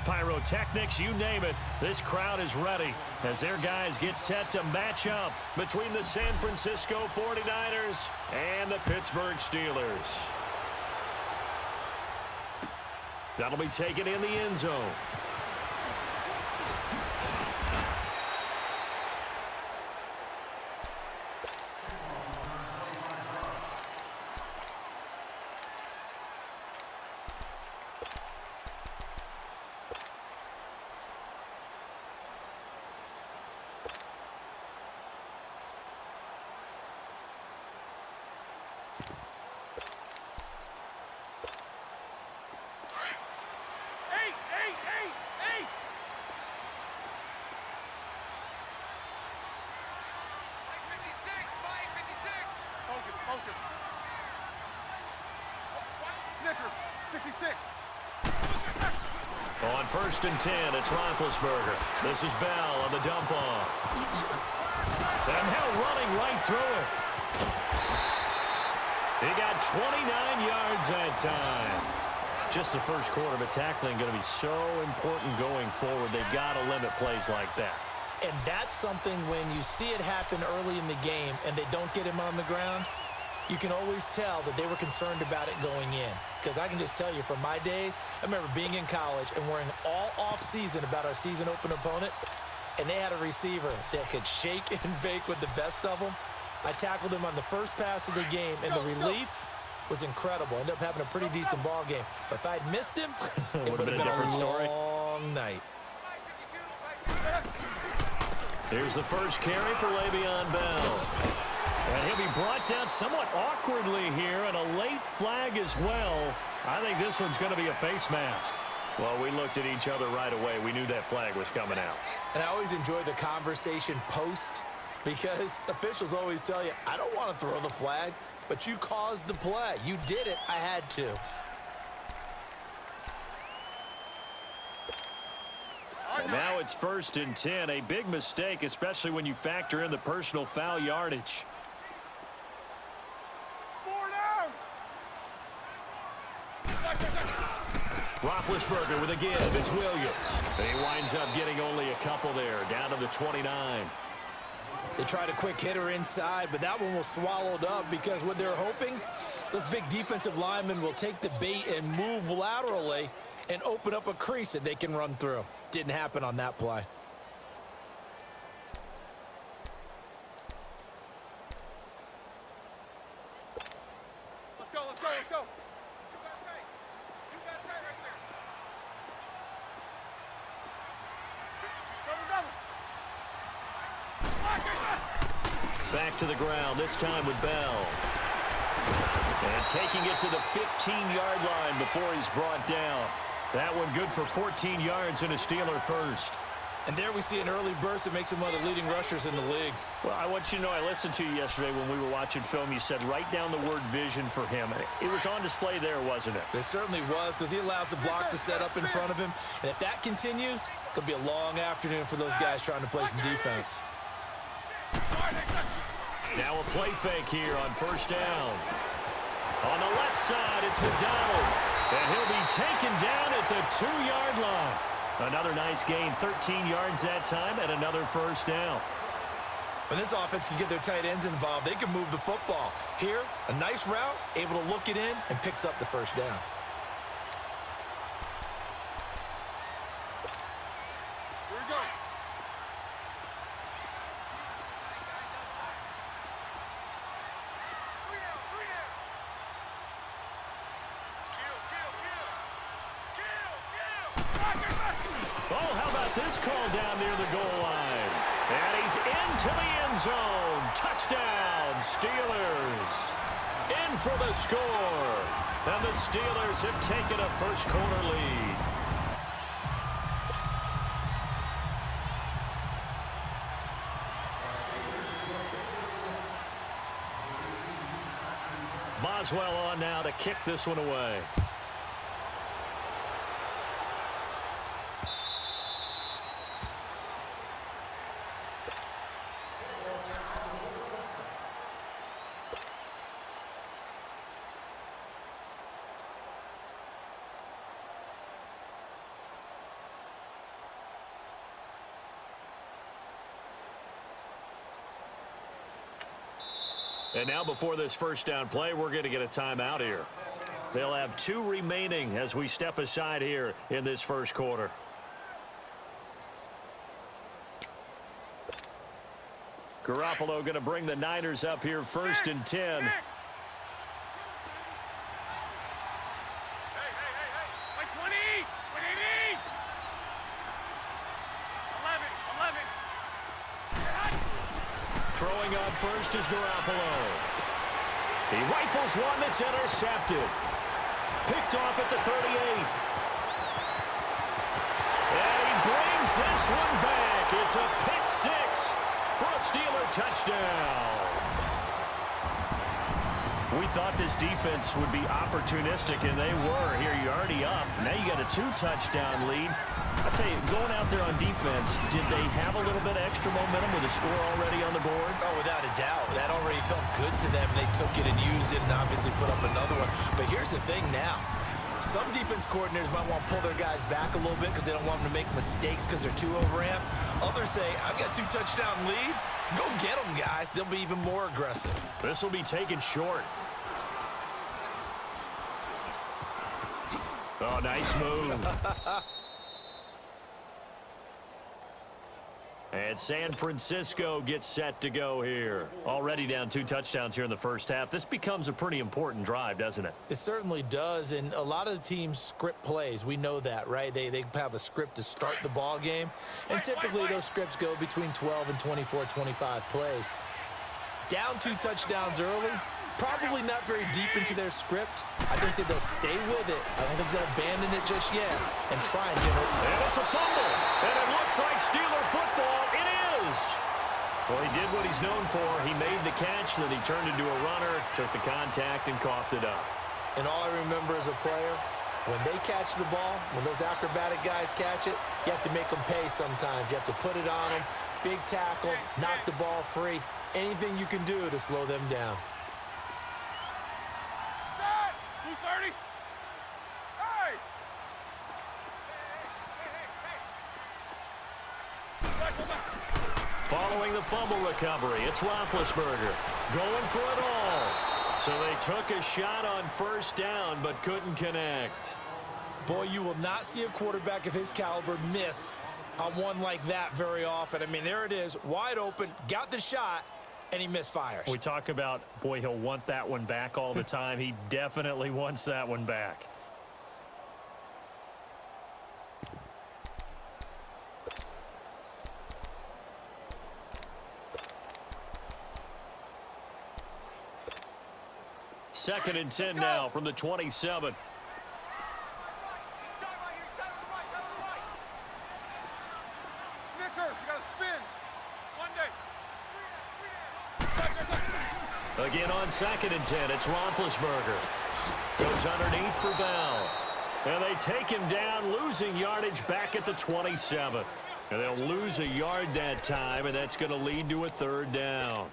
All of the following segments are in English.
pyrotechnics, you name it. This crowd is ready as their guys get set to match up between the San Francisco 49ers and the Pittsburgh Steelers. That'll be taken in the end zone. On 1st and 10, it's Roethlisberger. This is Bell on the dump off. And now running right through it. He got 29 yards that time. Just the first quarter, but tackling going to be so important going forward. They've got to limit plays like that. And that's something when you see it happen early in the game and they don't get him on the ground, you can always tell that they were concerned about it going in. Because I can just tell you from my days, I remember being in college and worrying all off-season about our season open opponent, and they had a receiver that could shake and bake with the best of them. I tackled him on the first pass of the game, and the relief was incredible. Ended up having a pretty decent ball game. But if I'd missed him, it would have been a different story. Long night. Here's the first carry for Le'Veon Bell. And he'll be brought down somewhat awkwardly here, and a late flag as well. I think this one's going to be a face mask. Well, we looked at each other right away. We knew that flag was coming out. And I always enjoy the conversation post, because officials always tell you, I don't want to throw the flag, but you caused the play. You did it. I had to. Well, now it's 1st and 10. A big mistake, especially when you factor in the personal foul yardage. Roethlisberger with a give. It's Williams. And he winds up getting only a couple there, down to the 29. They tried a quick hitter inside, but that one was swallowed up because what they're hoping, those big defensive linemen will take the bait and move laterally and open up a crease that they can run through. Didn't happen on that play. Let's go, let's go, let's go. Back to the ground, this time with Bell. And taking it to the 15-yard line before he's brought down. That one good for 14 yards and a Steeler first. And there we see an early burst that makes him one of the leading rushers in the league. Well, I want you to know, I listened to you yesterday when we were watching film. You said write down the word vision for him. It was on display there, wasn't it? It certainly was, because he allows the blocks to set up in front of him. And if that continues, it'll be a long afternoon for those guys trying to play some defense. Now a play fake here on 1st down. On the left side, it's McDonald. And he'll be taken down at the 2-yard line. Another nice gain, 13 yards that time, and another 1st down. When this offense can get their tight ends involved, they can move the football. Here, a nice route, able to look it in, and picks up the 1st down. Here we go. Oh, how about this call down near the goal line? And he's into the end zone. Touchdown, Steelers. In for the score. And the Steelers have taken a first-quarter lead. Boswell on now to kick this one away. And now before this first down play, we're going to get a timeout here. They'll have 2 remaining as we step aside here in this first quarter. Garoppolo going to bring the Niners up here first and 10. Hey, 20! 180! 11! Throwing up first is Garoppolo. He rifles one that's intercepted. Picked off at the 38. And he brings this one back. It's a pick 6 for a Steeler touchdown. We thought this defense would be opportunistic, and they were. Here, you're already up. Now you got a 2-touchdown lead. I'll tell you, going out there on defense, did they have a little bit of extra momentum with a score already on the board? Oh, without a doubt. That already felt good to them. They took it and used it and obviously put up another one. But here's the thing now. Some defense coordinators might want to pull their guys back a little bit because they don't want them to make mistakes because they're too overamped. Others say, I've got a 2-touchdown lead. Go get them, guys. They'll be even more aggressive. This will be taken short. Oh, nice move. And San Francisco gets set to go here. Already down 2 touchdowns here in the first half. This becomes a pretty important drive, doesn't it? It certainly does, and a lot of the teams script plays. We know that, right? They have a script to start the ball game, and typically those scripts go between 12 and 24, 25 plays. Down 2 touchdowns early, probably not very deep into their script. I think that they'll stay with it. I don't think they'll abandon it just yet and try and generate. And it's a fumble, and it looks like Steeler football. It is. Well, he did what he's known for. He made the catch, then he turned into a runner, took the contact, and coughed it up. And all I remember as a player, when they catch the ball, when those acrobatic guys catch it, you have to make them pay sometimes. You have to put it on them, big tackle, knock the ball free, anything you can do to slow them down. 230! Hey! Following the fumble recovery, it's Roethlisberger going for it all. So they took a shot on first down but couldn't connect. Boy, you will not see a quarterback of his caliber miss on one like that very often. I mean, there it is, wide open, got the shot, and he misfires. We talk about, boy, he'll want that one back all the time. He definitely wants that one back. Second and 10 now from the 27. Snickers, you got to spin. One day. Again on second and 10, it's Roethlisberger. Goes underneath for Bell. And they take him down, losing yardage back at the 27. And they'll lose a yard that time, and that's going to lead to a third down.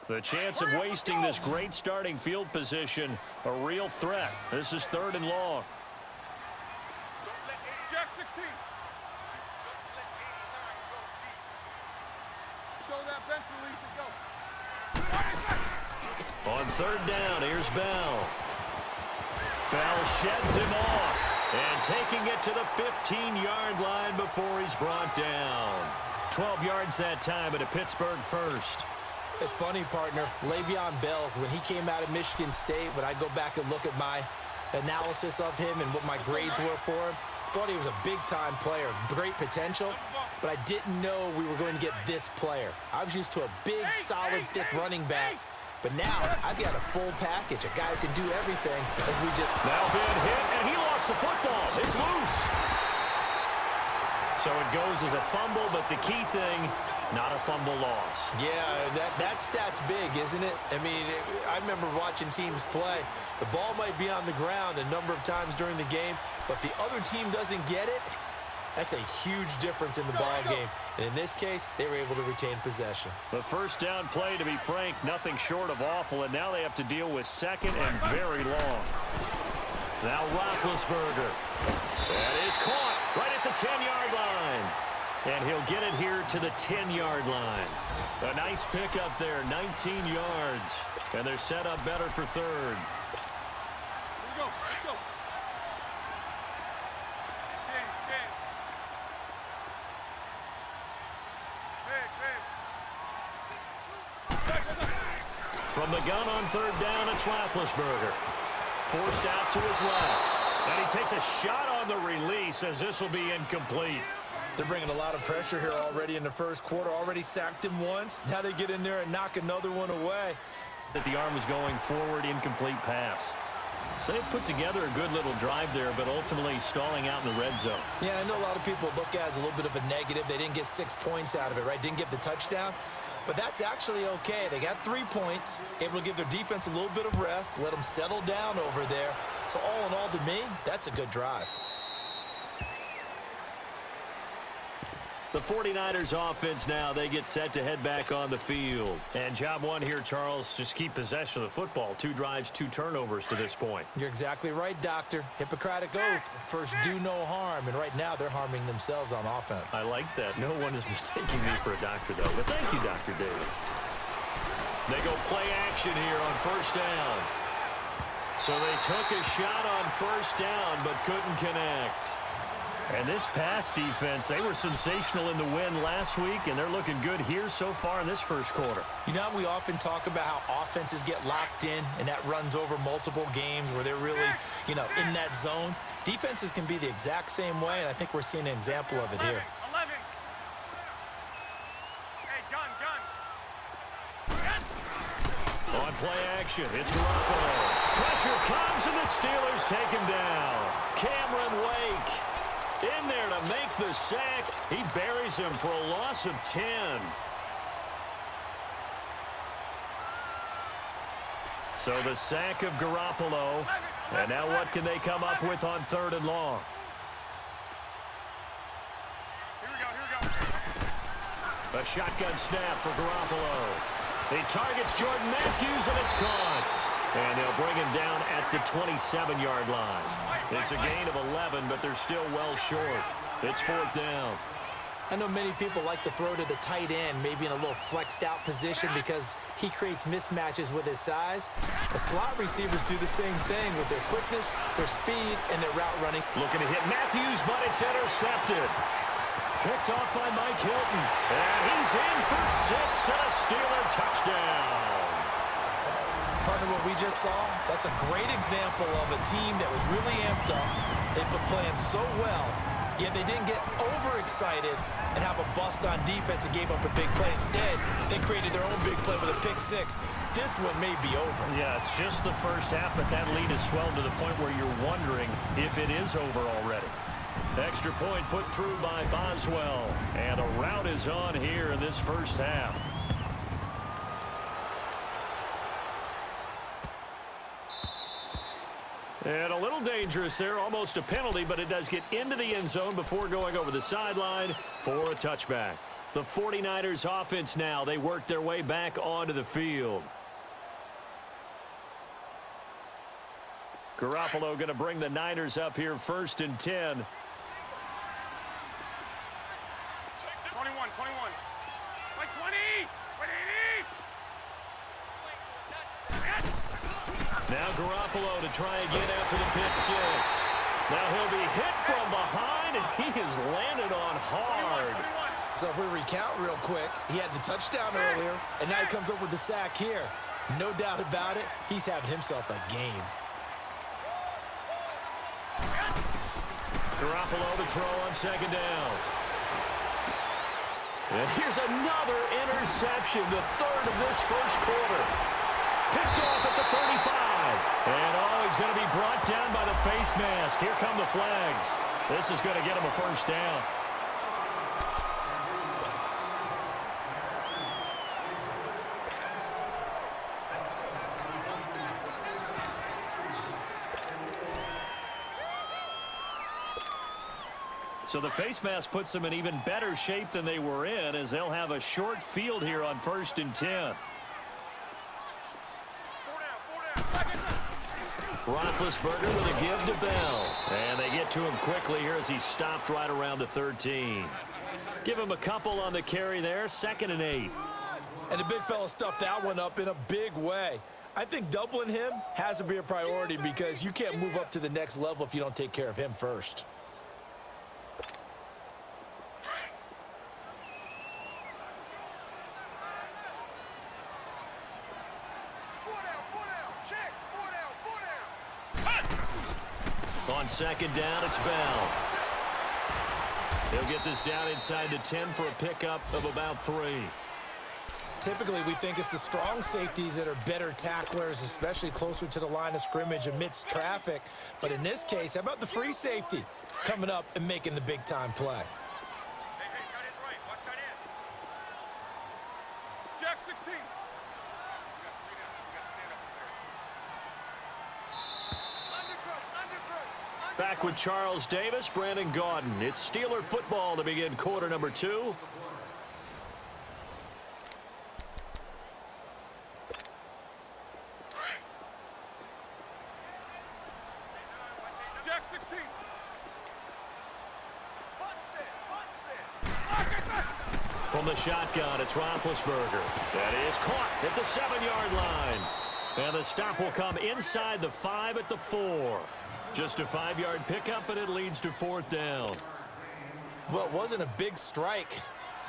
The chance of wasting this great starting field position, a real threat. This is third and long. Jack 16. Show that bench release and go. On third down, here's Bell. Bell sheds him off. And taking it to the 15-yard line before he's brought down. 12 yards that time at a Pittsburgh first. It's funny, partner. Le'Veon Bell, when he came out of Michigan State, when I go back and look at my analysis of him and what my grades were for him, thought he was a big-time player, great potential, but I didn't know we were going to get this player. I was used to a big, solid, thick running back, but now I've got a full package, a guy who can do everything as we just... Now been hit, and he lost the football. It's loose. So it goes as a fumble, but the key thing, not a fumble loss. Yeah, that stat's big, isn't it? I mean, I remember watching teams play. The ball might be on the ground a number of times during the game, but the other team doesn't get it. That's a huge difference in the ball game. And in this case, they were able to retain possession. The first down play, to be frank, nothing short of awful, and now they have to deal with second and very long. Now Roethlisberger. That is caught right at the 10-yard line. And he'll get it here to the 10-yard line. A nice pickup there, 19 yards. And they're set up better for third. Here we go. Let's go. From the gun on third down, it's Roethlisberger. Forced out to his left. And he takes a shot on the release as this will be incomplete. They're bringing a lot of pressure here already in the first quarter. Already sacked him once. Now they get in there and knock another one away. That the arm was going forward, incomplete pass. So they put together a good little drive there, but ultimately stalling out in the red zone. Yeah, I know a lot of people look at it as a little bit of a negative. They didn't get 6 points out of it, right? Didn't get the touchdown. But that's actually okay. They got 3 points, able to give their defense a little bit of rest, let them settle down over there. So all in all, to me, that's a good drive. The 49ers offense now, they get set to head back on the field. And job one here, Charles, just keep possession of the football. 2 drives, 2 turnovers to this point. You're exactly right, Doctor. Hippocratic oath. First, do no harm. And right now, they're harming themselves on offense. I like that. No one is mistaking me for a doctor, though. But thank you, Dr. Davis. They go play action here on first down. So they took a shot on first down, but couldn't connect. And this pass defense, they were sensational in the win last week, and they're looking good here so far in this first quarter. You know, we often talk about how offenses get locked in, and that runs over multiple games where they're really, in that zone. Defenses can be the exact same way, and I think we're seeing an example of it here. 11. Hey, gun. On play action, it's Garoppolo. Pressure comes, and the Steelers take him down. Cameron Wake in there to make the sack. He buries him for a loss of 10. So the sack of Garoppolo. And now what can they come up with on third and long? Here we go. A shotgun snap for Garoppolo. He targets Jordan Matthews, and it's caught. And they'll bring him down at the 27-yard line. It's a gain of 11, but they're still well short. It's fourth down. I know many people like to throw to the tight end, maybe in a little flexed out position because he creates mismatches with his size. The slot receivers do the same thing with their quickness, their speed, and their route running. Looking to hit Matthews, but it's intercepted. Picked off by Mike Hilton. And he's in for 6 and a Steeler touchdown. Partner, what we just saw, that's a great example of a team that was really amped up. They've been playing so well, yet they didn't get overexcited and have a bust on defense and gave up a big play. Instead, they created their own big play with a pick 6. This one may be over. Yeah, it's just the first half, but that lead has swelled to the point where you're wondering if it is over already. Extra point put through by Boswell, and a rout is on here in this first half. And a little dangerous there, almost a penalty, but it does get into the end zone before going over the sideline for a touchback. The 49ers offense now, they work their way back onto the field. Garoppolo going to bring the Niners up here first and 10. 21. By 20. Now Garoppolo to try again after the pick 6. Now he'll be hit from behind, and he is landed on hard. So if we recount real quick, he had the touchdown earlier, and now he comes up with the sack here. No doubt about it, he's having himself a game. Garoppolo to throw on second down. And here's another interception, the third of this first quarter. Picked off at the 35. And he's going to be brought down by the face mask. Here come the flags. This is going to get him a first down. So the face mask puts them in even better shape than they were in, as they'll have a short field here on first and 10. Roethlisberger with a give to Bell. And they get to him quickly here as he stopped right around the 13. Give him a couple on the carry there, 2nd and 8. And the big fella stuffed that one up in a big way. I think doubling him has to be a priority because you can't move up to the next level if you don't take care of him first. On 2nd down, it's Bell. He'll get this down inside the 10 for a pickup of about 3. Typically, we think it's the strong safeties that are better tacklers, especially closer to the line of scrimmage amidst traffic. But in this case, how about the free safety coming up and making the big-time play? Hey, tight end's right. Watch tight end. Jack 16. You got 3 down. You got to stand up there. Back with Charles Davis, Brandon Gaudin. It's Steeler football to begin quarter number 2. Jack 16. From the shotgun, it's Roethlisberger. That is caught at the 7-yard line. And the stop will come inside the 5 at the 4. Just a 5-yard pickup, and it leads to 4th down. Well, it wasn't a big strike,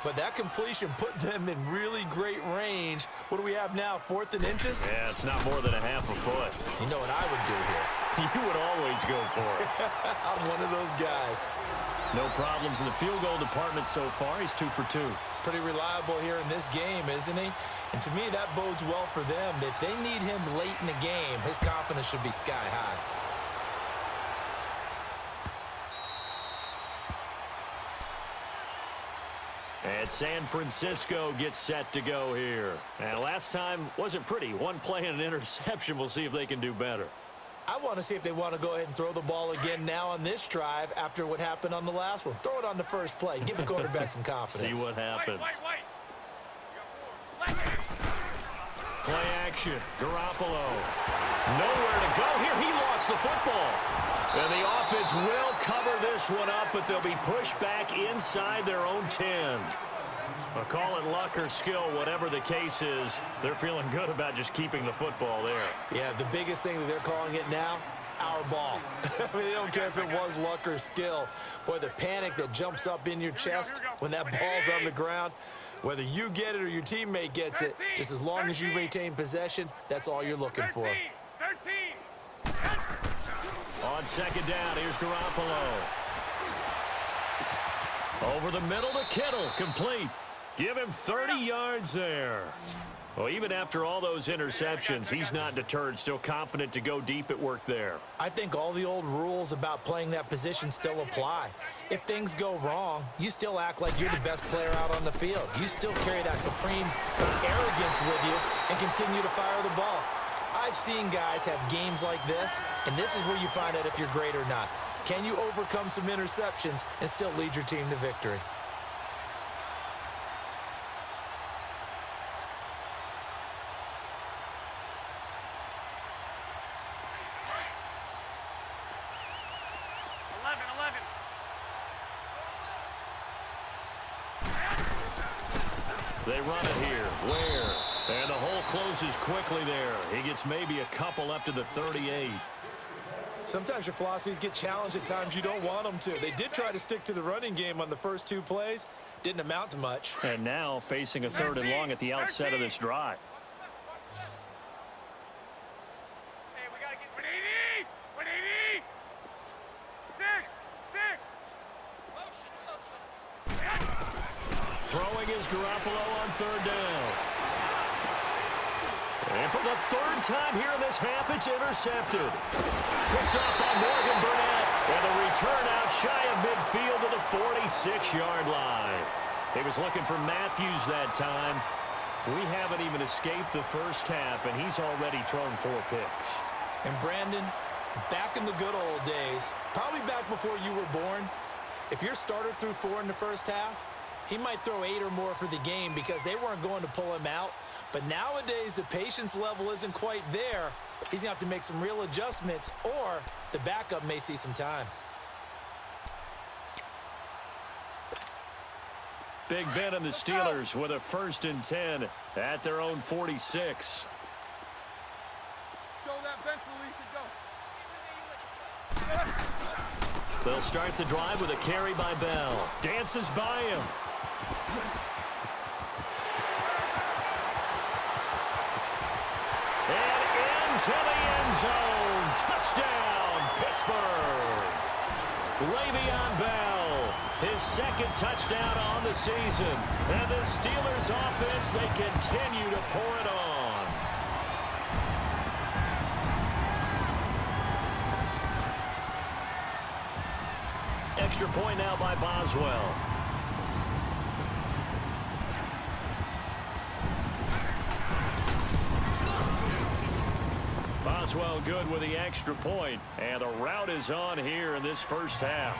but that completion put them in really great range. What do we have now, 4th and inches? Yeah, it's not more than a half a foot. You know what I would do here? You would always go for it. I'm one of those guys. No problems in the field goal department so far. He's 2 for 2. Pretty reliable here in this game, isn't he? And to me, that bodes well for them. If they need him late in the game, his confidence should be sky high. And San Francisco gets set to go here. And last time wasn't pretty. One play and an interception. We'll see if they can do better. I want to see if they want to go ahead and throw the ball again now on this drive after what happened on the last one. Throw it on the first play. Give the quarterback some confidence. See what happens. Wait. You got 4. Play action. Garoppolo. Nowhere to go here. He lost the football. And the offense will cover this one up, but they'll be pushed back inside their own 10. I'll call it luck or skill, whatever the case is. They're feeling good about just keeping the football there. Yeah, the biggest thing that they're calling it now, our ball. I mean, they don't care if it was luck or skill. Boy, the panic that jumps up in your chest when that ball's on the ground, whether you get it or your teammate gets it, just as long as you retain possession, that's all you're looking for. 13. On 2nd down, here's Garoppolo. Over the middle to Kittle, complete. Give him 30 yards there. Well, even after all those interceptions, he's not deterred, still confident to go deep at work there. I think all the old rules about playing that position still apply. If things go wrong, you still act like you're the best player out on the field. You still carry that supreme arrogance with you and continue to fire the ball. I've seen guys have games like this, and this is where you find out if you're great or not. Can you overcome some interceptions and still lead your team to victory? They run it here. Where? And the hole closes quickly there. He gets maybe a couple up to the 38. Sometimes your philosophies get challenged at times you don't want them to. They did try to stick to the running game on the first 2 plays. Didn't amount to much. And now facing a 3rd and long at the outset of this drive. Hey, we got to get 180. 180. 6. Throwing is Garoppolo on 3rd down. And for the 3rd time here in this half, it's intercepted. Picked up by Morgan Burnett. And the return out shy of midfield to the 46-yard line. He was looking for Matthews that time. We haven't even escaped the first half, and he's already thrown 4 picks. And Brandon, back in the good old days, probably back before you were born, if your starter threw 4 in the first half, he might throw 8 or more for the game because they weren't going to pull him out. But nowadays, the patience level isn't quite there. He's going to have to make some real adjustments, or the backup may see some time. Big Ben and the Steelers with a 1st and 10 at their own 46. Show that bench release and go. They'll start the drive with a carry by Bell. Dances by him. And into the end zone. Touchdown, Pittsburgh. Le'Veon Bell, his 2nd touchdown on the season. And the Steelers offense, they continue to pour it on. Extra point now by Boswell. Boswell good with the extra point, and the route is on here in this first half.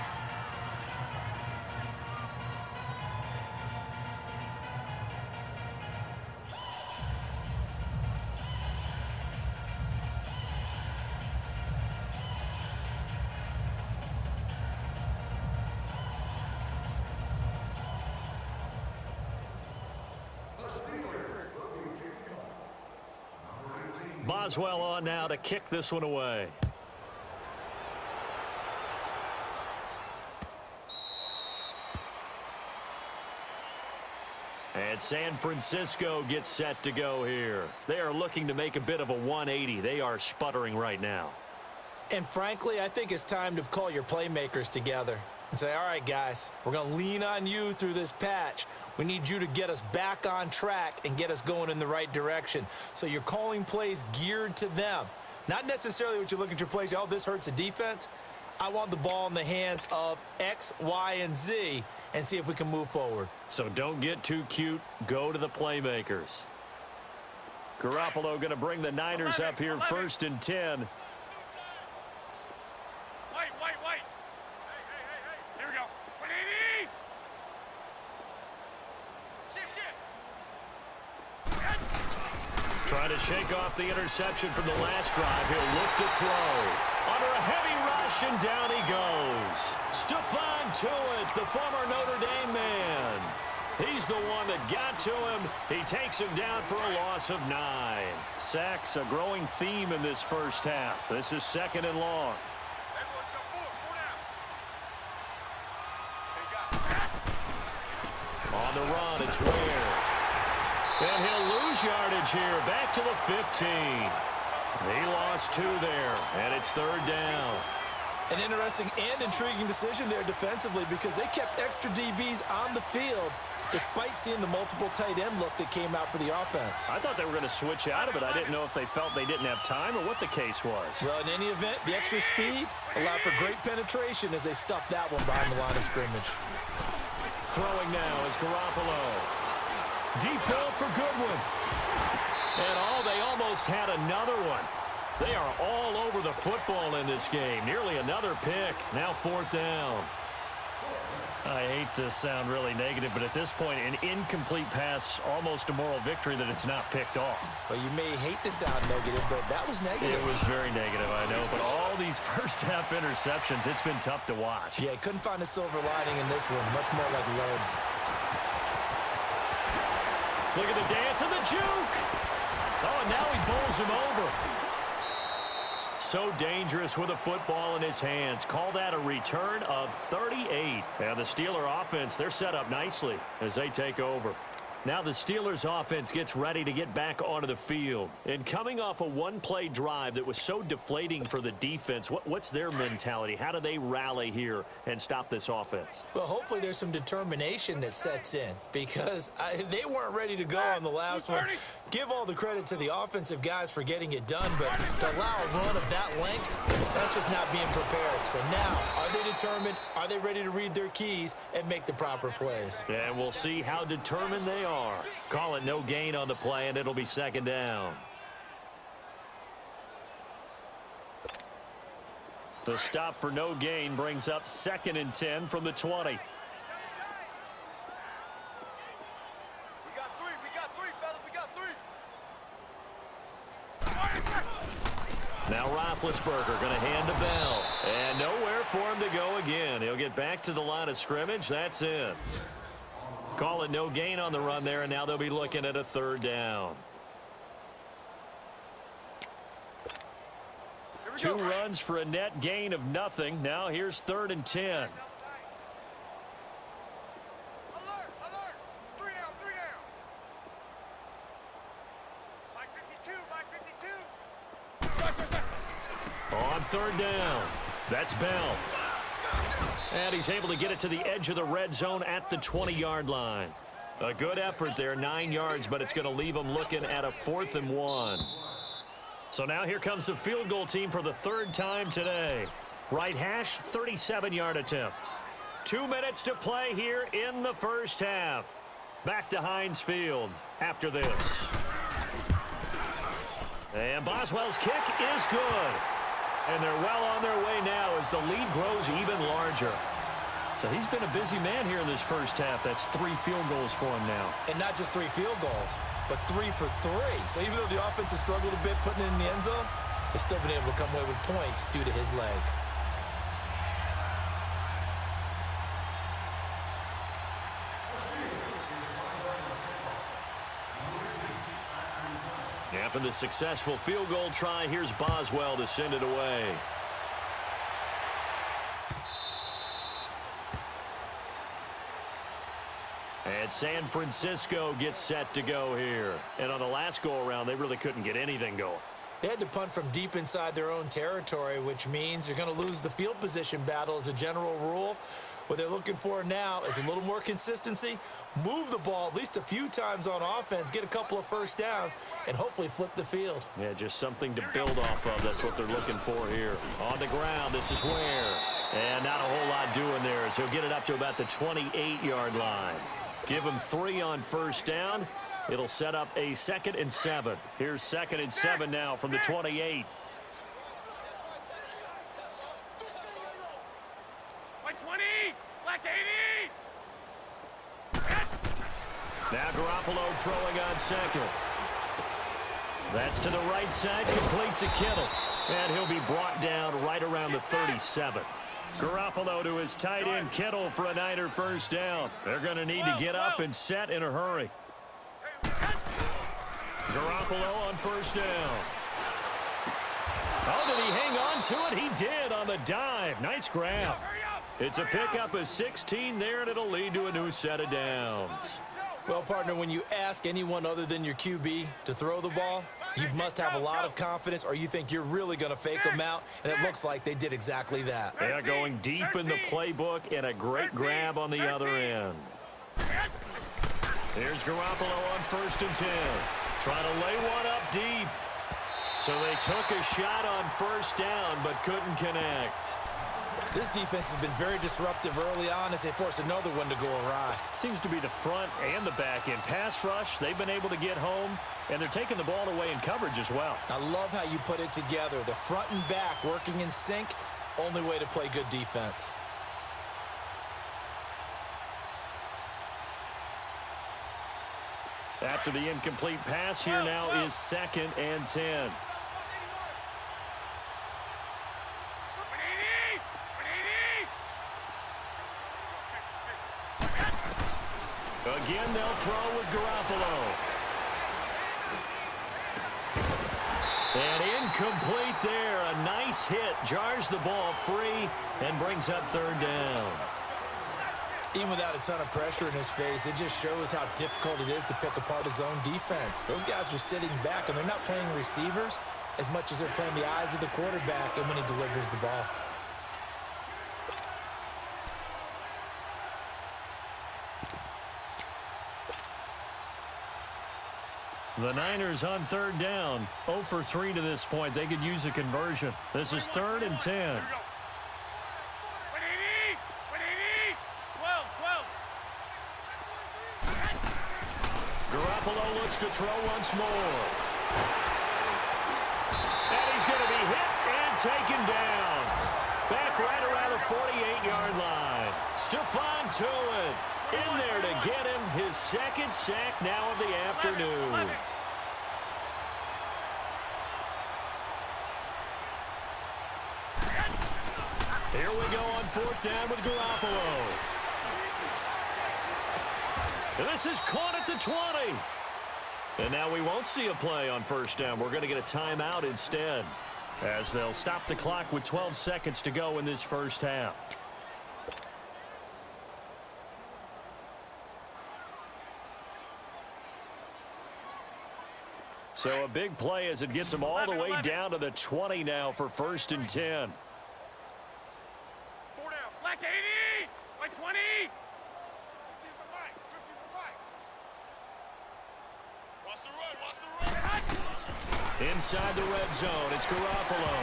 Boswell on now to kick this one away. And San Francisco gets set to go here. They are looking to make a bit of a 180. They are sputtering right now. And frankly, I think it's time to call your playmakers together and say, all right, guys, we're going to lean on you through this patch. We need you to get us back on track and get us going in the right direction. So you're calling plays geared to them. Not necessarily what you look at your plays, oh, this hurts the defense. I want the ball in the hands of X, Y, and Z and see if we can move forward. So don't get too cute. Go to the playmakers. Garoppolo going to bring the Niners up here 1st and 10. Wait. Hey. Here we go. 180. Shift. Trying to shake off the interception from the last drive. He'll look to throw. Under a heavy rush, and down he goes. Stephon Tuitt, the former Notre Dame man. He's the one that got to him. He takes him down for a loss of 9. Sacks, a growing theme in this first half. This is 2nd and long. On the run, it's Ware. And he'll lose yardage here, back to the 15. He lost 2 there, and it's 3rd down. An interesting and intriguing decision there defensively because they kept extra DBs on the field despite seeing the multiple tight end look that came out for the offense. I thought they were going to switch out of it. I didn't know if they felt they didn't have time or what the case was. Well, in any event, the extra speed allowed for great penetration as they stuffed that one behind the line of scrimmage. Throwing now is Garoppolo. Deep ball for Goodwin. And they almost had another one. They are all over the football in this game. Nearly another pick. Now 4th down. I hate to sound really negative, but at this point, an incomplete pass, almost a moral victory that it's not picked off. Well, you may hate to sound negative, but that was negative. It was very negative, I know. But all these first-half interceptions, it's been tough to watch. Yeah, couldn't find a silver lining in this one. Much more like lead. Look at the dance and the juke. Oh, and now he bowls him over. So dangerous with a football in his hands. Call that a return of 38. And the Steeler offense, they're set up nicely as they take over. Now the Steelers offense gets ready to get back onto the field. And coming off a one-play drive that was so deflating for the defense, what's their mentality? How do they rally here and stop this offense? Well, hopefully there's some determination that sets in because they weren't ready to go on the last one. Give all the credit to the offensive guys for getting it done, but to allow a run of that length, that's just not being prepared. So now, are they determined? Are they ready to read their keys and make the proper plays? And we'll see how determined they are. Call it no gain on the play, and it'll be 2nd down. The stop for no gain brings up 2nd and 10 from the 20. We got three, fellas. We got three. Now Roethlisberger going to hand to Bell. And nowhere for him to go again. He'll get back to the line of scrimmage. That's it. Call it no gain on the run there, and now they'll be looking at a third down. 2 runs for a net gain of nothing. Now here's 3rd and 10. Alert, alert. 3 down, 3 down. Mike 52, Mike 52. On 3rd down. That's Bell. And he's able to get it to the edge of the red zone at the 20-yard line. A good effort there, 9 yards, but it's going to leave them looking at a 4th and 1. So now here comes the field goal team for the 3rd time today. Right hash, 37-yard attempt. 2 minutes to play here in the first half. Back to Heinz Field after this. And Boswell's kick is good. And they're well on their way now as the lead grows even larger. So he's been a busy man here in this first half. That's 3 field goals for him now. And not just 3 field goals, but 3 for 3. So even though the offense has struggled a bit putting it in the end zone, they've still been able to come away with points due to his leg. After the successful field goal try, here's Boswell to send it away. And San Francisco gets set to go here. And on the last go-around, they really couldn't get anything going. They had to punt from deep inside their own territory, which means you're going to lose the field position battle as a general rule. What they're looking for now is a little more consistency, move the ball at least a few times on offense, get a couple of first downs, and hopefully flip the field. Yeah, just something to build off of. That's what they're looking for here. On the ground, this is Ware. And not a whole lot doing there as he'll get it up to about the 28-yard line. Give him 3 on first down. It'll set up a 2nd and 7. Here's 2nd and 7 now from the 28. Like 20, like 80. Now Garoppolo throwing on 2nd. That's to the right side, complete to Kittle. And he'll be brought down right around the 37. Garoppolo to his tight end Kittle for a Niner first down. They're going to need to get up and set in a hurry. Garoppolo on first down. Oh, did he hang on to it? He did on the dive. Nice grab. It's a pickup of 16 there, and it'll lead to a new set of downs. Well, partner, when you ask anyone other than your QB to throw the ball, you must have a lot of confidence or you think you're really going to fake them out, and it looks like they did exactly that. They're going deep in the playbook and a great grab on the other end. Here's Garoppolo on 1st and 10. Trying to lay one up deep. So they took a shot on first down but couldn't connect. This defense has been very disruptive early on as they force another one to go awry. Seems to be the front and the back end. Pass rush, they've been able to get home, and they're taking the ball away in coverage as well. I love how you put it together. The front and back working in sync, only way to play good defense. After the incomplete pass, here now is 2nd and 10. Again, they'll throw with Garoppolo. And incomplete there. A nice hit. Jars the ball free and brings up 3rd down. Even without a ton of pressure in his face, it just shows how difficult it is to pick apart his own defense. Those guys are sitting back, and they're not playing receivers as much as they're playing the eyes of the quarterback and when he delivers the ball. The Niners on 3rd down. 0 for 3 to this point. They could use a conversion. This is 3rd and 10. Garoppolo looks to throw once more. And he's going to be hit and taken down. Back right around the 48-yard line. Stephon Tuitt in there to get him his 2nd sack now of the afternoon. Here we go on fourth down with Garoppolo. And this is caught at the 20. And now we won't see a play on first down. We're going to get a timeout instead, as they'll stop the clock with 12 seconds to go in this first half. So a big play as it gets them all the way down to the 20 now for first and 10. 4 down. Black 80. White 20. 50's the mic. 50's the mic. Watch the run. Watch the run. Inside the red zone, it's Garoppolo.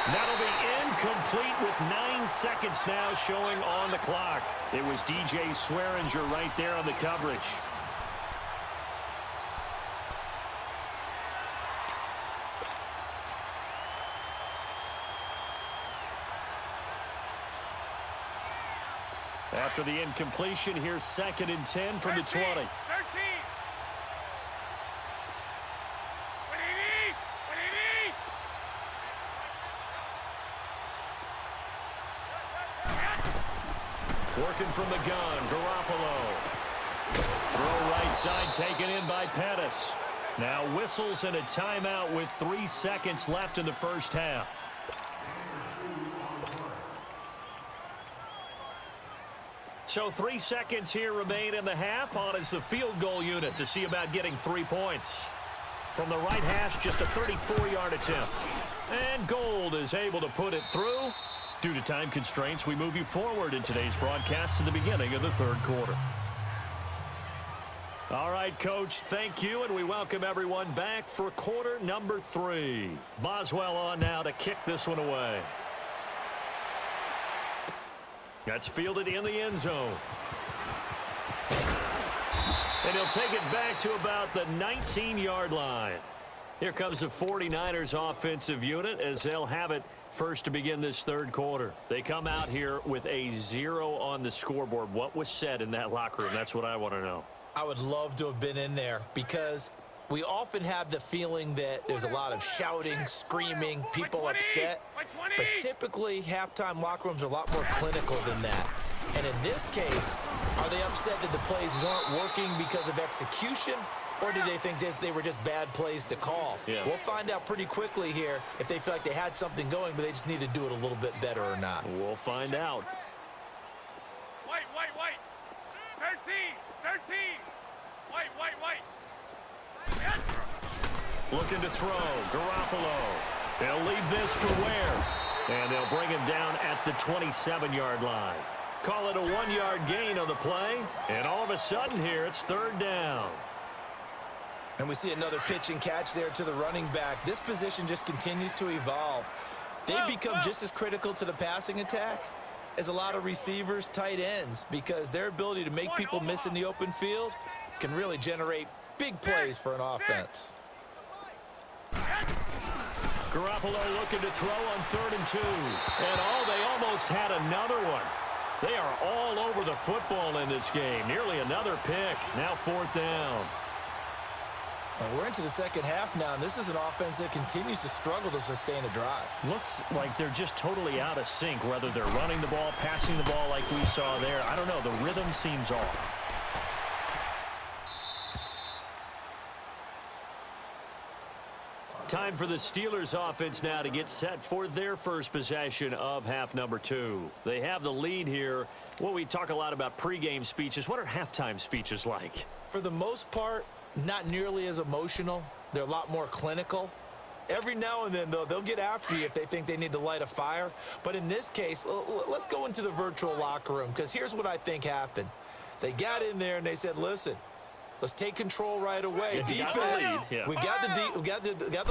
That'll be incomplete with 9 seconds now showing on the clock. It was DJ Swearinger right there on the coverage. After the incompletion, here's second and 10 from the 20. 13. 180. 180. Working from the gun, Garoppolo. Throw right side taken in by Pettis. Now whistles and a timeout with 3 seconds left in the first half. So 3 seconds here remain in the half. On is the field goal unit to see about getting 3 points. From the right hash, just a 34-yard attempt. And Gold is able to put it through. Due to time constraints, we move you forward in today's broadcast to the beginning of the third quarter. All right, Coach, thank you, and we welcome everyone back for quarter number 3. Boswell on now to kick this one away. That's fielded in the end zone. And he'll take it back to about the 19-yard line. Here comes the 49ers offensive unit as they'll have it first to begin this third quarter. They come out here with a 0 on the scoreboard. What was said in that locker room? That's what I want to know. I would love to have been in there because we often have the feeling that there's a lot of shouting, screaming, people upset. But typically, halftime locker rooms are a lot more clinical than that. And in this case, are they upset that the plays weren't working because of execution? Or do they think they were just bad plays to call? Yeah. We'll find out pretty quickly here if they feel like they had something going, but they just need to do it a little bit better or not. We'll find out. White. 13. White. Yes. Looking to throw. Garoppolo. They'll leave this for Ware. And they'll bring him down at the 27-yard line. Call it a 1-yard gain on the play. And all of a sudden here, it's third down. And we see another pitch and catch there to the running back. This position just continues to evolve. They become just as critical to the passing attack as a lot of receivers, tight ends, because their ability to make people miss in the open field can really generate big plays for an offense. Garoppolo looking to throw on 3rd and 2. And they almost had another one. They are all over the football in this game. Nearly another pick. Now 4th down. We're into the second half now, and this is an offense that continues to struggle to sustain a drive. Looks like they're just totally out of sync, whether they're running the ball, passing the ball like we saw there. I don't know. The rhythm seems off. Time for the Steelers offense now to get set for their first possession of half number 2. They have the lead here. Well, we talk a lot about pregame speeches. What are halftime speeches like? For the most part, not nearly as emotional. They're a lot more clinical. Every now and then, though, they'll get after you if they think they need to light a fire. But in this case, let's go into the virtual locker room, because here's what I think happened. They got in there and they said, listen, let's take control right away. Defense, we got the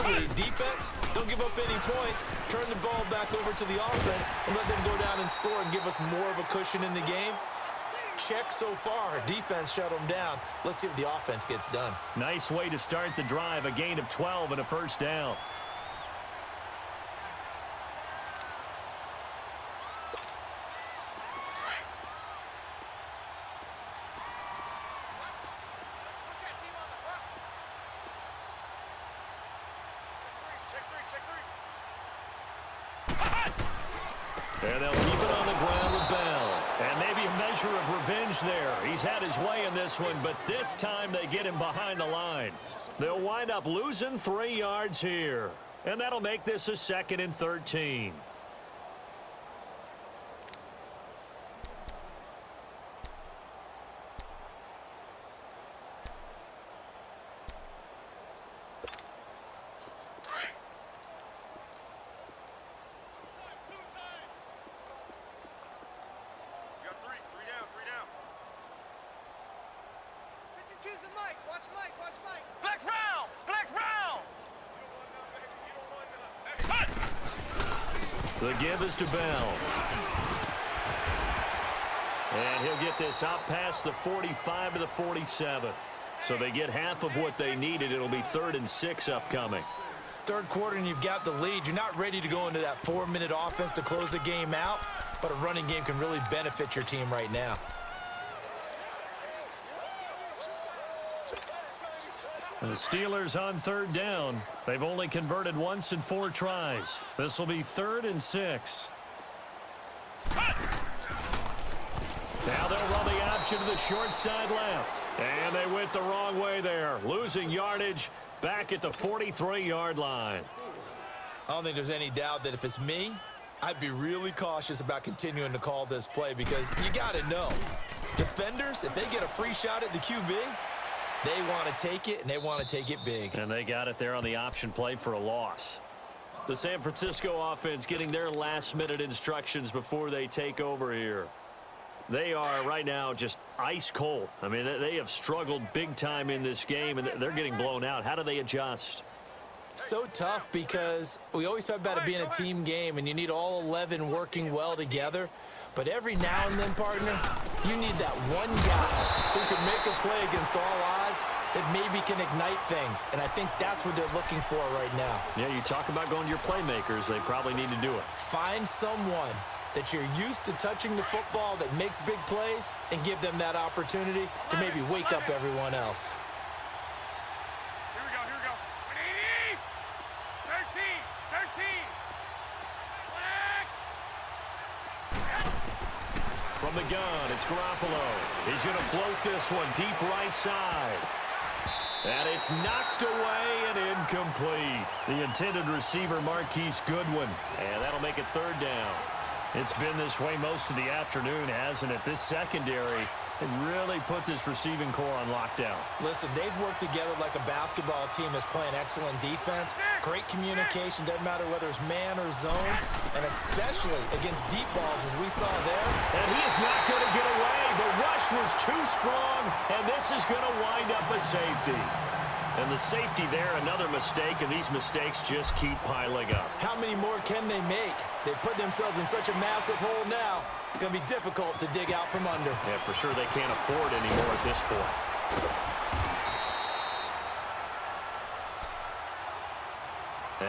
lead. Defense, don't give up any points. Turn the ball back over to the offense and let them go down and score and give us more of a cushion in the game. Check so far. Defense shut them down. Let's see if the offense gets done. Nice way to start the drive. A gain of 12 and a first down. And they'll keep it on the ground with Bell. And maybe a measure of revenge there. He's had his way in this one, but this time they get him behind the line. They'll wind up losing 3 yards here. And that'll make this a 2nd and 13. The give is to Bell. And he'll get this out past the 45 to the 47. So they get half of what they needed. It'll be 3rd and 6 upcoming. Third quarter and you've got the lead. You're not ready to go into that 4-minute offense to close the game out, but a running game can really benefit your team right now. And the Steelers on 3rd down. They've only converted once in 4 tries. This will be 3rd and 6. Now they'll run the option to the short side left. And they went the wrong way there. Losing yardage back at the 43-yard line. I don't think there's any doubt that if it's me, I'd be really cautious about continuing to call this play because you got to know, defenders, if they get a free shot at the QB, they want to take it, and they want to take it big. And they got it there on the option play for a loss. The San Francisco offense getting their last-minute instructions before they take over here. They are right now just ice cold. I mean, they have struggled big time in this game, and they're getting blown out. How do they adjust? So tough because we always talk about it being a team game, and you need all 11 working well together. But every now and then, partner, you need that one guy who can make a play against all odds that maybe can ignite things. And I think that's what they're looking for right now. Yeah, you talk about going to your playmakers. They probably need to do it. Find someone that you're used to touching the football that makes big plays and give them that opportunity to maybe wake up everyone else. Here we go. 13. From the gun, it's Garoppolo. He's going to float this one deep right side. And it's knocked away and incomplete. The intended receiver, Marquise Goodwin. And that'll make it 3rd down. It's been this way most of the afternoon, hasn't it? This secondary, it really put this receiving core on lockdown. Listen, they've worked together like a basketball team that's playing excellent defense. Great communication, doesn't matter whether it's man or zone, and especially against deep balls as we saw there. And he is not going to get away. The rush was too strong, and this is going to wind up a safety. And the safety there, another mistake, and these mistakes just keep piling up. How many more can they make? They put themselves in such a massive hole now. It's going to be difficult to dig out from under. Yeah, for sure they can't afford anymore at this point.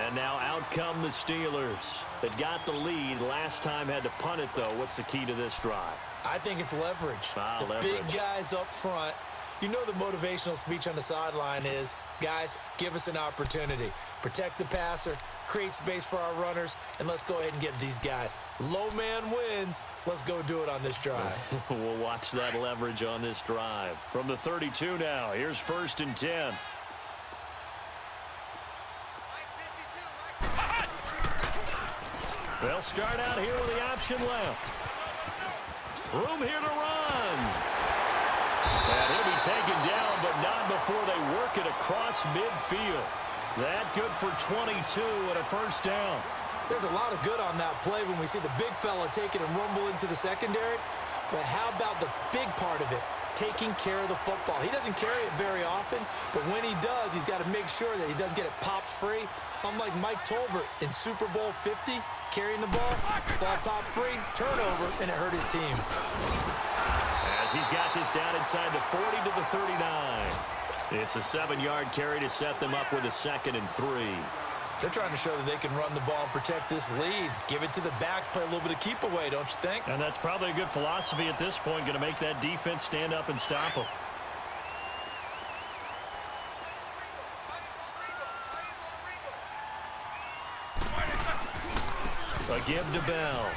And now out come the Steelers. They got the lead. Last time had to punt it, though. What's the key to this drive? I think it's leverage. The leverage. Big guys up front. You know the motivational speech on the sideline is, guys, give us an opportunity. Protect the passer, create space for our runners, and let's go ahead and get these guys. Low man wins. Let's go do it on this drive. We'll watch that leverage on this drive. From the 32 now, here's 1st and 10. They'll start out here with the option left. Room here to run. And he'll be taken down, but not before they work it across midfield. That good for 22 and a 1st down. There's a lot of good on that play when we see the big fella take it and rumble into the secondary. But how about the big part of it, taking care of the football? He doesn't carry it very often, but when he does, he's got to make sure that he doesn't get it popped free. Unlike Mike Tolbert in Super Bowl 50, carrying the ball popped free, turnover, and it hurt his team. As he's got this down inside the 40 to the 39. It's a 7-yard carry to set them up with a 2nd and 3. They're trying to show that they can run the ball and protect this lead. Give it to the backs, play a little bit of keep away, don't you think? And that's probably a good philosophy at this point, going to make that defense stand up and stop them. A give to Bell.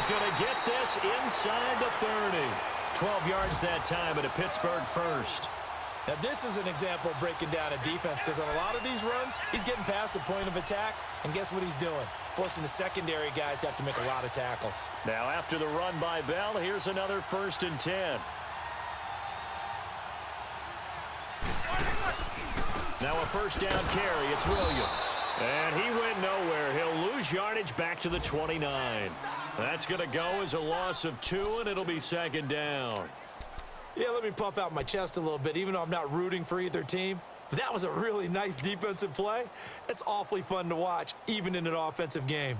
He's going to get this inside the 30. 12 yards that time at a Pittsburgh first. Now, this is an example of breaking down a defense because on a lot of these runs, he's getting past the point of attack, and guess what he's doing? Forcing the secondary guys to have to make a lot of tackles. Now, after the run by Bell, here's another 1st and 10. Now a 1st down carry. It's Williams. And he went nowhere. He'll lose yardage back to the 29. That's going to go as a loss of 2, and it'll be 2nd down. Yeah, let me puff out my chest a little bit, even though I'm not rooting for either team. But that was a really nice defensive play. It's awfully fun to watch, even in an offensive game.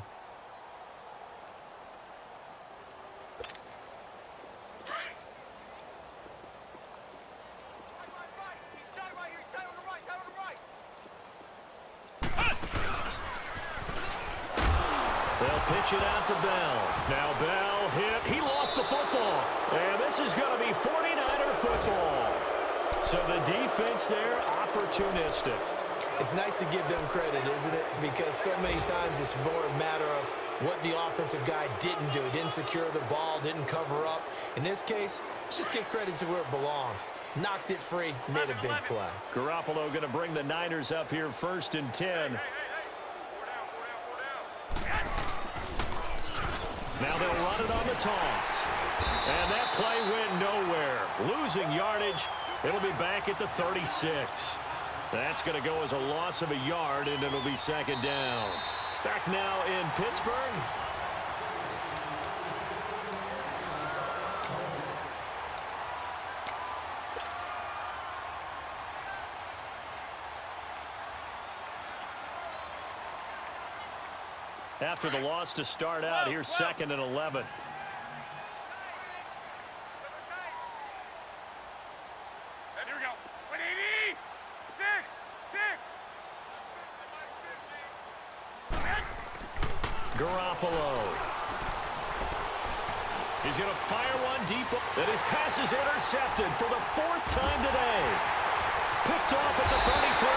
They'll pitch it out to Bell. Now Bell hit. He lost the football. And this is going to be 49er football. So the defense there, opportunistic. It's nice to give them credit, isn't it? Because so many times it's more a matter of what the offensive guy didn't do. He didn't secure the ball, didn't cover up. In this case, let's just give credit to where it belongs. Knocked it free, made a big play. Garoppolo going to bring the Niners up here 1st and 10. Now they'll run it on the toss. And that play went nowhere. Losing yardage. It'll be back at the 36. That's going to go as a loss of a yard, and it'll be 2nd down. Back now in Pittsburgh. After the loss to start out, here's 2nd and 11. Here we go. 180. 6. Garoppolo. He's going to fire one deep. And his pass is intercepted for the 4th time today. Picked off at the 33.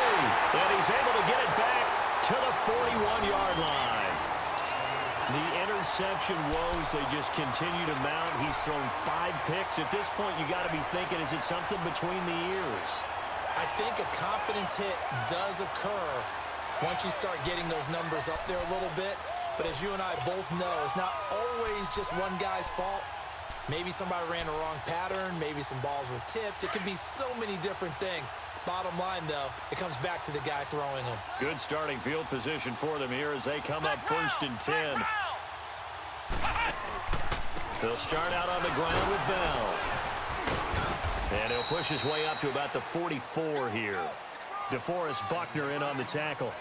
And he's able to get it back to the 41-yard line. The interception woes, they just continue to mount. He's thrown 5 picks. At this point, you got to be thinking, is it something between the ears? I think a confidence hit does occur once you start getting those numbers up there a little bit. But as you and I both know, it's not always just one guy's fault. Maybe somebody ran a wrong pattern. Maybe some balls were tipped. It could be so many different things. Bottom line, though, it comes back to the guy throwing them. Good starting field position for them here as they come up 1st and 10. They'll start out on the ground with Bell. And he'll push his way up to about the 44 here. DeForest Buckner in on the tackle.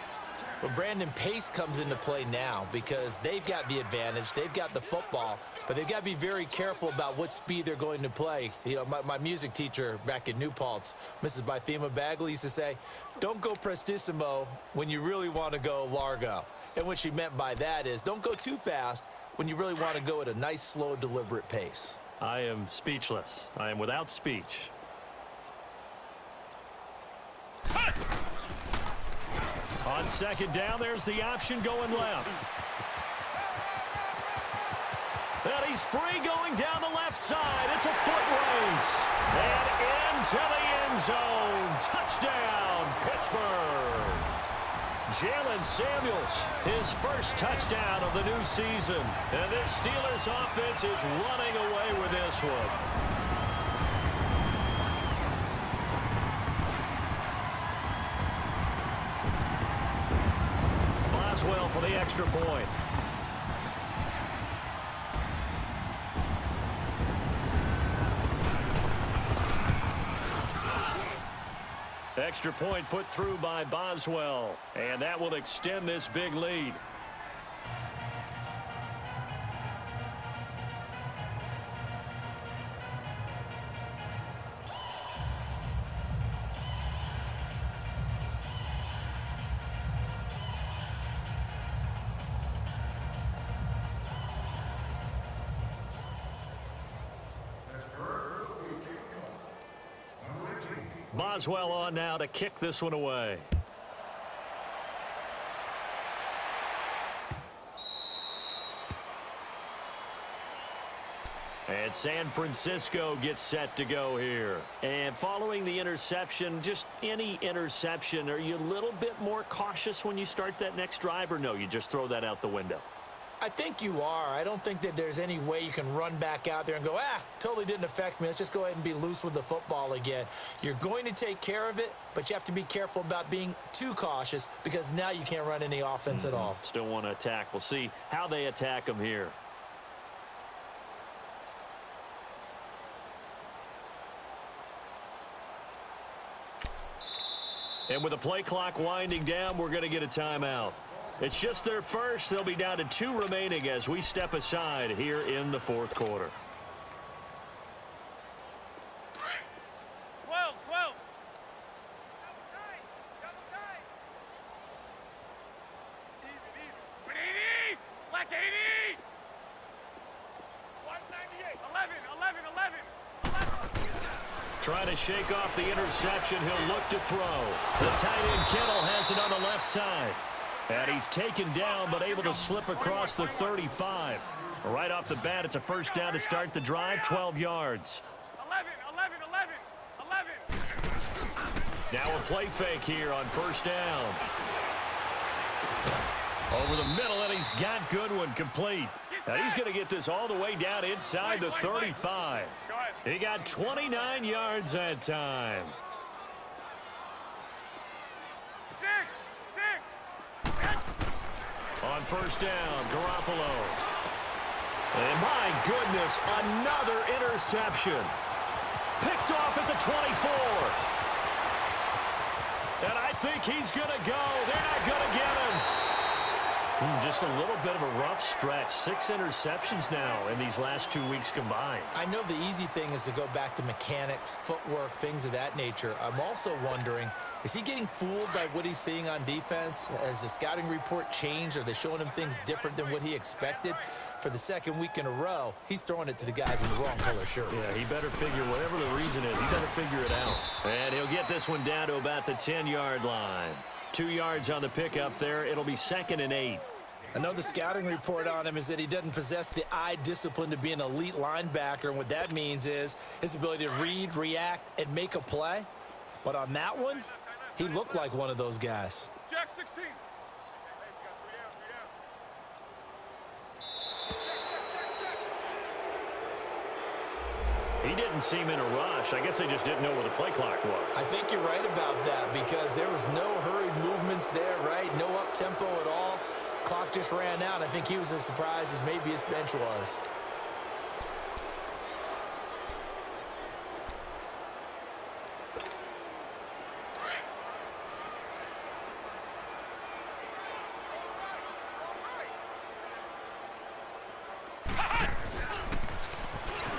But Brandon, pace comes into play now because they've got the advantage. They've got the football, but they've got to be very careful about what speed they're going to play. You know, my music teacher back in New Paltz, Mrs. Bythema Bagley, used to say, don't go prestissimo when you really want to go largo. And what she meant by that is don't go too fast when you really want to go at a nice, slow, deliberate pace. I am speechless. I am without speech. On 2nd down, there's the option going left. And he's free going down the left side. It's a foot race. And into the end zone. Touchdown, Pittsburgh. Jalen Samuels, his first touchdown of the new season. And this Steelers offense is running away with this one. Boswell for the extra point. Extra point put through by Boswell, and that will extend this big lead. Boswell on now to kick this one away. And San Francisco gets set to go here. And following the interception, just any interception, are you a little bit more cautious when you start that next drive, or no, you just throw that out the window? I think you are. I don't think that there's any way you can run back out there and go, totally didn't affect me. Let's just go ahead and be loose with the football again. You're going to take care of it, but you have to be careful about being too cautious because now you can't run any offense at all. Still want to attack. We'll see how they attack them here. And with the play clock winding down, we're going to get a timeout. It's just their first. They'll be down to 2 remaining as we step aside here in the fourth quarter. 12. Even. Black 80. 198. 11. Trying to shake off the interception. He'll look to throw. The tight end Kittle has it on the left side. And he's taken down but able to slip across the 35. Right off the bat, it's a first down to start the drive, 12 yards. 11. Now a play fake here on first down. Over the middle, and he's got Goodwin complete. And he's going to get this all the way down inside the 35. He got 29 yards that time. 6. On first down, Garoppolo. And my goodness, another interception. Picked off at the 24. And I think he's going to go. They're not going to get him. Just a little bit of a rough stretch. 6 interceptions now in these last 2 weeks combined. I know the easy thing is to go back to mechanics, footwork, things of that nature. I'm also wondering, is he getting fooled by what he's seeing on defense? Has the scouting report changed? Are they showing him things different than what he expected? For the second week in a row, he's throwing it to the guys in the wrong color shirts. Yeah, he better figure, whatever the reason is, he better figure it out. And he'll get this one down to about the 10-yard line. 2 yards on the pickup there. It'll be 2nd and 8. I know the scouting report on him is that he doesn't possess the eye discipline to be an elite linebacker, and what that means is his ability to read, react, and make a play. But on that one, he looked like one of those guys. Jack 16. He didn't seem in a rush. I guess they just didn't know where the play clock was. I think you're right about that because there was no hurried movements there, right? No up-tempo at all. Clock just ran out. I think he was as surprised as maybe his bench was.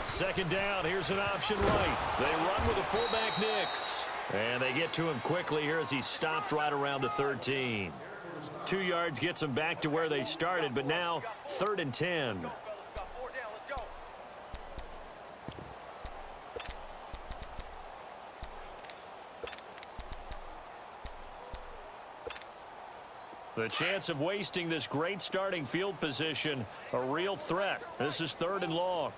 Second down, here's an option right. They run with a fullback Nix. And they get to him quickly here as he stopped right around the 13. 2 yards gets them back to where they started, but now 3rd and 10. The chance of wasting this great starting field position, a real threat. This is 3rd and long.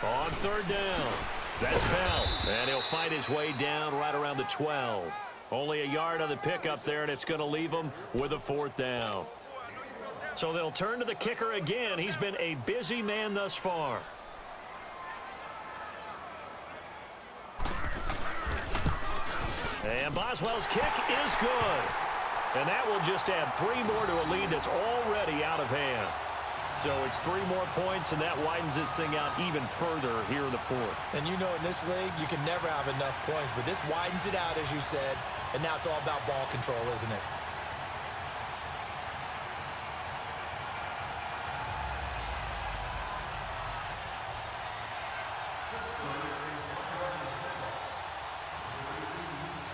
On 3rd down, that's Bell, and he'll fight his way down right around the 12. Only a yard on the pickup there, and it's going to leave him with a 4th down. So they'll turn to the kicker again. He's been a busy man thus far. And Boswell's kick is good. And that will just add 3 more to a lead that's already out of hand. So it's 3 more points, and that widens this thing out even further here in the 4th. And you know in this league, you can never have enough points, but this widens it out, as you said, and now it's all about ball control, isn't it?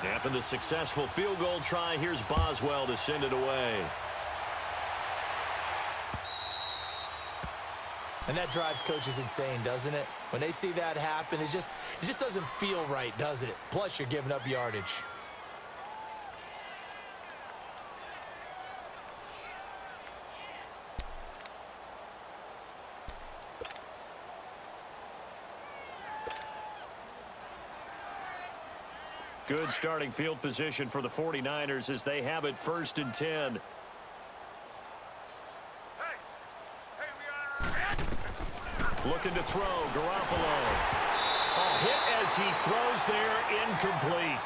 After the successful field goal try, here's Boswell to send it away. And that drives coaches insane, doesn't it? When they see that happen, it just doesn't feel right, does it? Plus, you're giving up yardage. Good starting field position for the 49ers as they have it 1st and 10. Looking to throw, Garoppolo. Hit as he throws there, incomplete.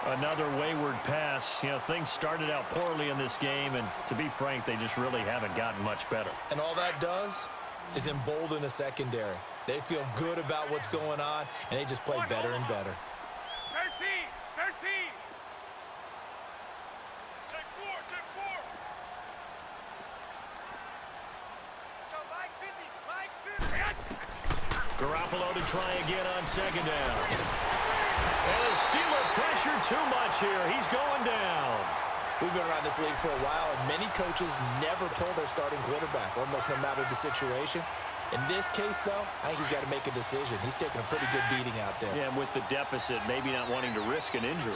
Another wayward pass. You know, things started out poorly in this game, and to be frank, they just really haven't gotten much better. And all that does is embolden a secondary. They feel good about what's going on, and they just play better and better. 13! Take four! Let's go, Mike 50! Garoppolo to try again on 2nd down. And the Steeler pressure too much here. He's going down. We've been around this league for a while, and many coaches never pull their starting quarterback, almost no matter the situation. In this case, though, I think he's got to make a decision. He's taking a pretty good beating out there. Yeah, and with the deficit, maybe not wanting to risk an injury.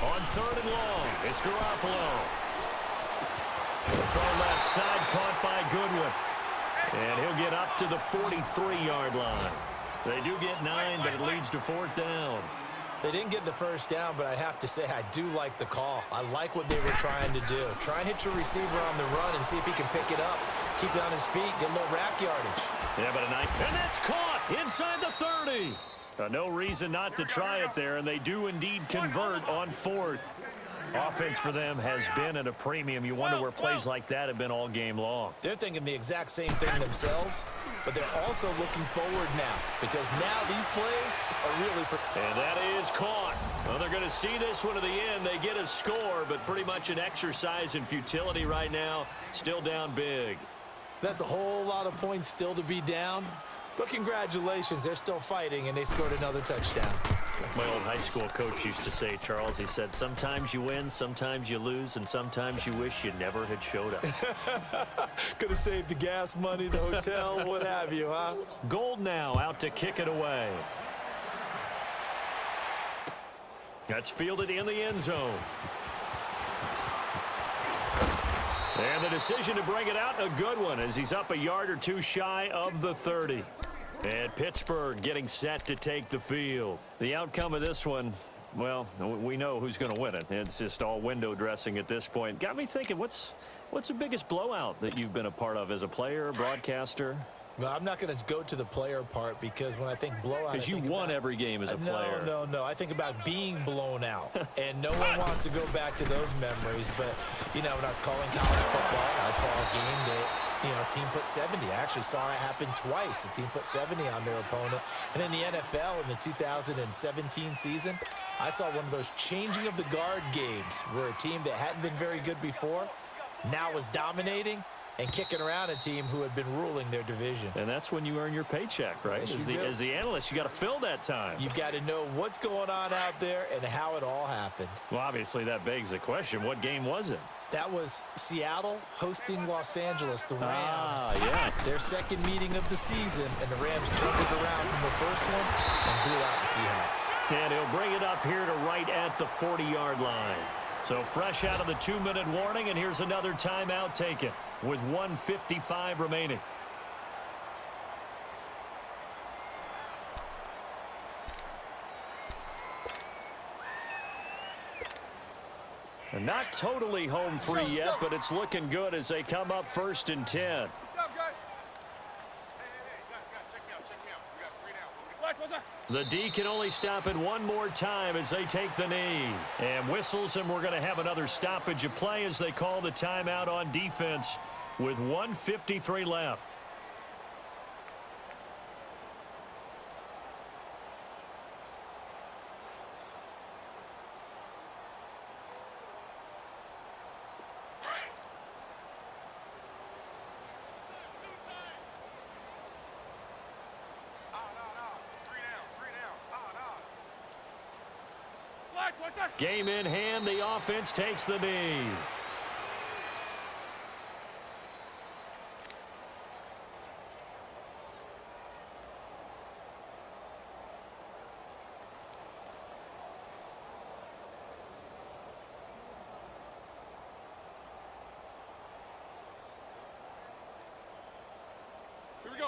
On 3rd and long, it's Garoppolo. Throw left side, caught by Goodwin. And he'll get up to the 43-yard line. They do get 9, but it leads to 4th down. They didn't get the 1st down, but I have to say I do like the call. I like what they were trying to do. Try and hit your receiver on the run and see if he can pick it up. Keep it on his feet, get a little rack yardage. Yeah, but and that's caught inside the 30. No reason not to try it there, and they do indeed convert on 4th. Offense for them has been at a premium. You wonder where plays like that have been all game long. They're thinking the exact same thing themselves, but they're also looking forward now because now these plays are really... And that is caught. Well, they're going to see this one to the end. They get a score, but pretty much an exercise in futility right now. Still down big. That's a whole lot of points still to be down. But congratulations, they're still fighting, and they scored another touchdown. Like my old high school coach used to say, Charles, he said, sometimes you win, sometimes you lose, and sometimes you wish you never had showed up. Could have saved the gas money, the hotel, what have you, huh? Gold now out to kick it away. That's fielded in the end zone. And the decision to bring it out, a good one, as he's up a yard or two shy of the 30. And Pittsburgh getting set to take the field. The outcome of this one, well, we know who's going to win it. It's just all window dressing at this point. Got me thinking, what's the biggest blowout that you've been a part of as a player, broadcaster? Well, I'm not going to go to the player part because when I think blowout... Because you won every game as a player. No. I think about being blown out. And no one wants to go back to those memories. But, you know, when I was calling college football, I saw a game that, you know, a team put 70. I actually saw it happen twice. A team put 70 on their opponent. And in the NFL, in the 2017 season, I saw one of those changing of the guard games where a team that hadn't been very good before now was dominating and kicking around a team who had been ruling their division. And that's when you earn your paycheck, right? Yes, as the analyst, you got to fill that time. You've got to know what's going on out there and how it all happened. Well, obviously, that begs the question, what game was it? That was Seattle hosting Los Angeles, the Rams. Yeah. Their second meeting of the season, and the Rams turned it around from the first one and blew out the Seahawks. And he'll bring it up here to right at the 40-yard line. So fresh out of the 2-minute warning, and here's another timeout taken with 1:55 remaining. And not totally home free yet, but it's looking good as they come up 1st and 10. Hey, guys, check me out. We got 3 down. Watch, what's up? The D can only stop it one more time as they take the knee. And whistles, and we're going to have another stoppage of play as they call the timeout on defense with 1:53 left. Game in hand, the offense takes the knee.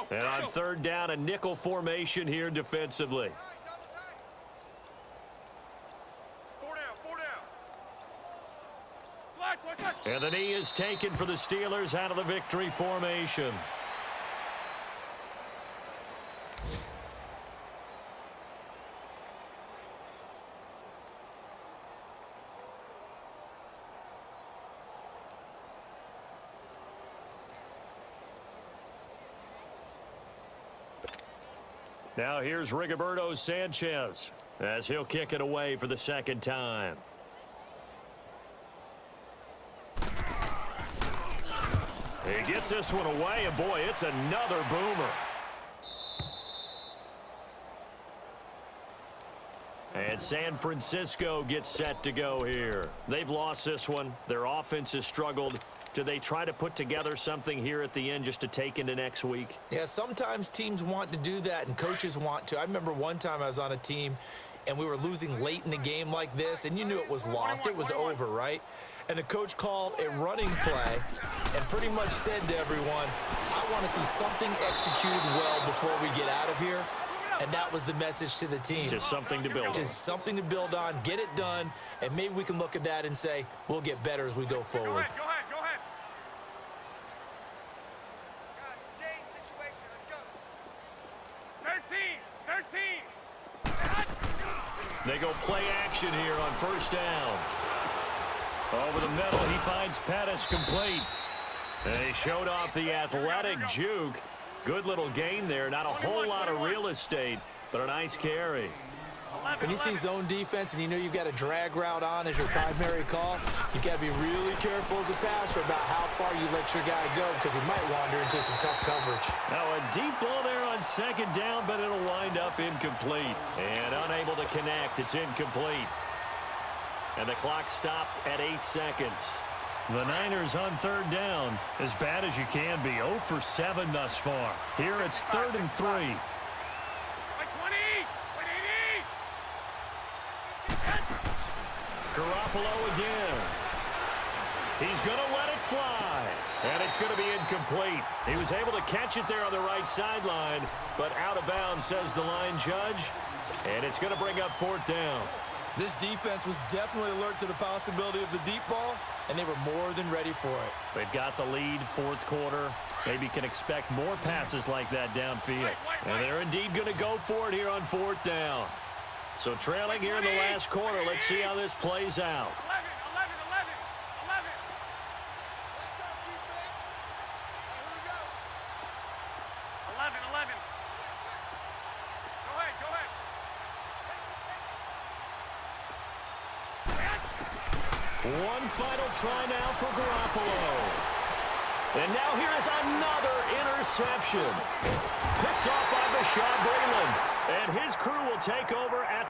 go. And on third down, a nickel formation here defensively. Four down. Flag. And the knee is taken for the Steelers out of the victory formation. Now here's Rigoberto Sanchez as he'll kick it away for the second time. He gets this one away, and boy, it's another boomer. And San Francisco gets set to go here. They've lost this one. Their offense has struggled. Do they try to put together something here at the end just to take into next week? Yeah, sometimes teams want to do that and coaches want to. I remember one time I was on a team and we were losing late in the game like this, and you knew it was lost. It was over, right? And the coach called a running play and pretty much said to everyone, I want to see something executed well before we get out of here. And that was the message to the team. Just something to build on. Just something to build on, get it done, and maybe we can look at that and say, we'll get better as we go forward. Go ahead. Guys, stay in situation. Let's go. 13. They go play action here on first down. Over the middle, he finds Pettis complete. And he showed off the athletic juke. Good little gain there. Not a whole lot of real estate, but a nice carry. When you see zone defense and you know you've got a drag route on as your primary call, you've got to be really careful as a passer about how far you let your guy go because he might wander into some tough coverage. Now a deep ball there on second down, but it'll wind up incomplete. And unable to connect. It's incomplete. And the clock stopped at 8 seconds. The Niners on third down, as bad as you can be. 0 for 7 thus far. Here it's 3rd and 3. Wait, 20. Garoppolo again. He's going to let it fly. And it's going to be incomplete. He was able to catch it there on the right sideline, but out of bounds, says the line judge. And it's going to bring up 4th down. This defense was definitely alert to the possibility of the deep ball, and they were more than ready for it. They've got the lead, 4th quarter. Maybe can expect more passes like that downfield. And they're indeed going to go for it here on 4th down. So trailing here in the last quarter. Let's see how this plays out. 11. Go ahead. One final try now for Garoppolo. And now here is another interception. Picked off by Bashaud Breeland. And his crew will take over at